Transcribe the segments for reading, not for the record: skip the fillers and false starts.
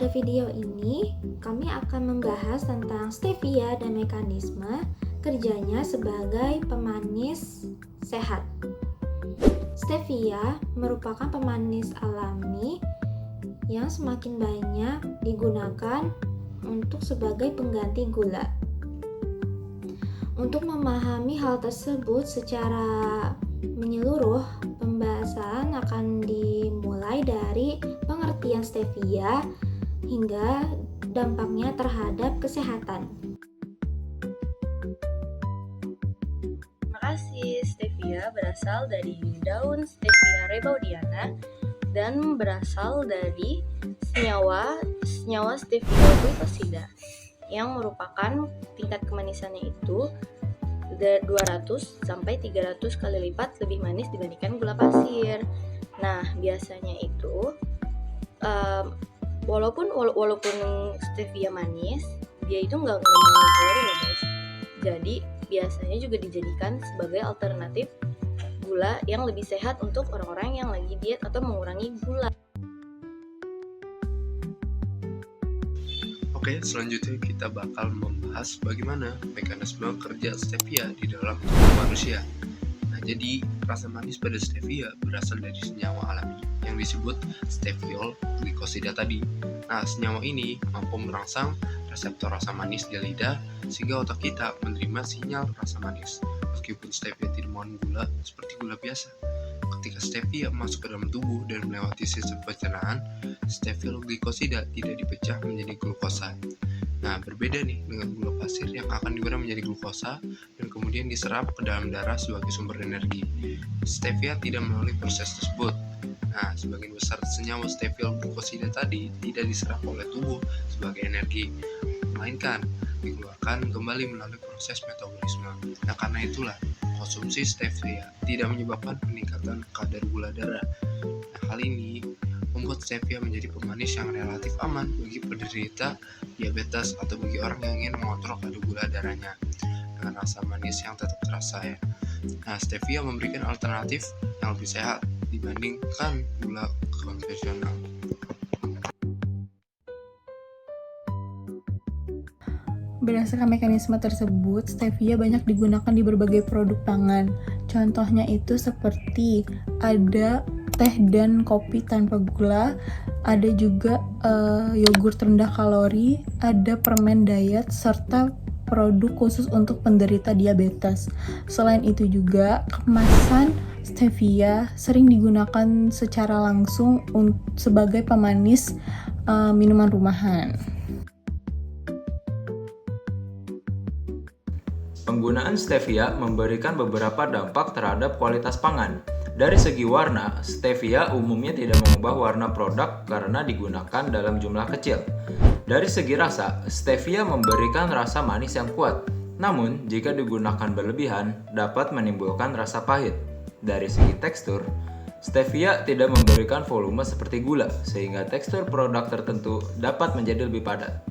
Pada video ini, kami akan membahas tentang stevia dan mekanisme kerjanya sebagai pemanis sehat. Stevia merupakan pemanis alami yang semakin banyak digunakan untuk sebagai pengganti gula. Untuk memahami hal tersebut secara menyeluruh, pembahasan akan dimulai dari pengertian stevia hingga dampaknya terhadap kesehatan. Terima kasih. Stevia berasal dari daun Stevia rebaudiana dan berasal dari senyawa stevia glikosida yang merupakan tingkat kemanisannya itu 200 sampai 300 kali lipat lebih manis dibandingkan gula pasir. Nah, biasanya itu walaupun stevia manis, dia itu nggak mengandung kalori loh guys. Jadi biasanya juga dijadikan sebagai alternatif gula yang lebih sehat untuk orang-orang yang lagi diet atau mengurangi gula. Oke, selanjutnya kita bakal membahas bagaimana mekanisme kerja stevia di dalam tubuh manusia. Nah, jadi rasa manis pada stevia berasal dari senyawa alami yang disebut steviol glikosida tadi. Nah, senyawa ini mampu merangsang reseptor rasa manis di lidah sehingga otak kita menerima sinyal rasa manis. Meskipun stevia tidak mengandung gula seperti gula biasa. Ketika stevia masuk ke dalam tubuh dan melewati sistem pencernaan, steviol glikosida tidak dipecah menjadi glukosa. Nah, berbeda nih dengan gula pasir yang akan diubah menjadi glukosa dan kemudian diserap ke dalam darah sebagai sumber energi. Stevia tidak melalui proses tersebut. Nah, sebagian besar senyawa steviol glikosida tadi tidak diserap oleh tubuh sebagai energi, melainkan dikeluarkan kembali melalui proses metabolisme. Nah, karena itulah konsumsi stevia tidak menyebabkan peningkatan kadar gula darah. Nah, hal ini membuat stevia menjadi pemanis yang relatif aman bagi penderita diabetes atau bagi orang yang ingin mengontrol kadar gula darahnya dengan rasa manis yang tetap terasa ya. Nah, stevia memberikan alternatif yang lebih sehat dibandingkan gula konvensional. Berdasarkan mekanisme tersebut, stevia banyak digunakan di berbagai produk pangan. Contohnya itu seperti ada teh dan kopi tanpa gula, ada juga yogurt rendah kalori, ada permen diet, serta produk khusus untuk penderita diabetes. Selain itu juga, kemasan stevia sering digunakan secara langsung sebagai pemanis minuman rumahan. Penggunaan stevia memberikan beberapa dampak terhadap kualitas pangan. Dari segi warna, stevia umumnya tidak mengubah warna produk karena digunakan dalam jumlah kecil. Dari segi rasa, stevia memberikan rasa manis yang kuat. Namun, jika digunakan berlebihan, dapat menimbulkan rasa pahit. Dari segi tekstur, stevia tidak memberikan volume seperti gula, sehingga tekstur produk tertentu dapat menjadi lebih padat.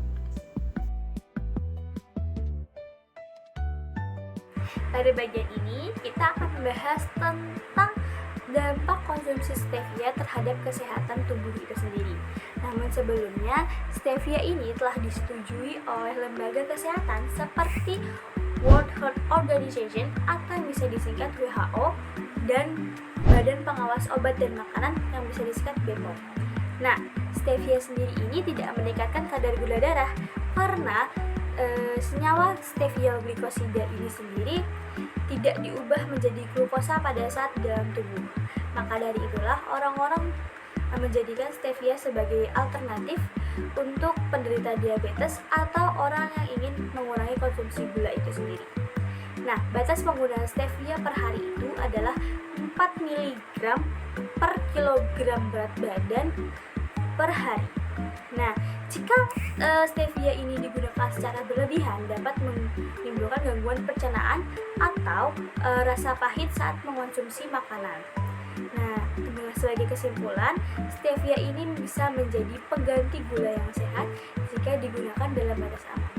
Pada bagian ini, kita akan membahas tentang dampak konsumsi stevia terhadap kesehatan tubuh itu sendiri. Namun sebelumnya, stevia ini telah disetujui oleh lembaga kesehatan seperti World Health Organization atau yang bisa disingkat WHO dan Badan Pengawas Obat dan Makanan yang bisa disingkat BPOM. Nah, stevia sendiri ini tidak meningkatkan kadar gula darah karena senyawa steviol glikosida ini sendiri tidak diubah menjadi glukosa pada saat dalam tubuh. Maka dari itulah orang-orang menjadikan stevia sebagai alternatif untuk penderita diabetes atau orang yang ingin mengurangi konsumsi gula itu sendiri. Nah, batas penggunaan stevia per hari itu adalah 4 mg per kilogram berat badan per hari. Nah, jika stevia ini digunakan secara berlebihan dapat menimbulkan gangguan pencernaan atau rasa pahit saat mengonsumsi makanan. Nah, sebagai kesimpulan, stevia ini bisa menjadi pengganti gula yang sehat jika digunakan dalam batas aman.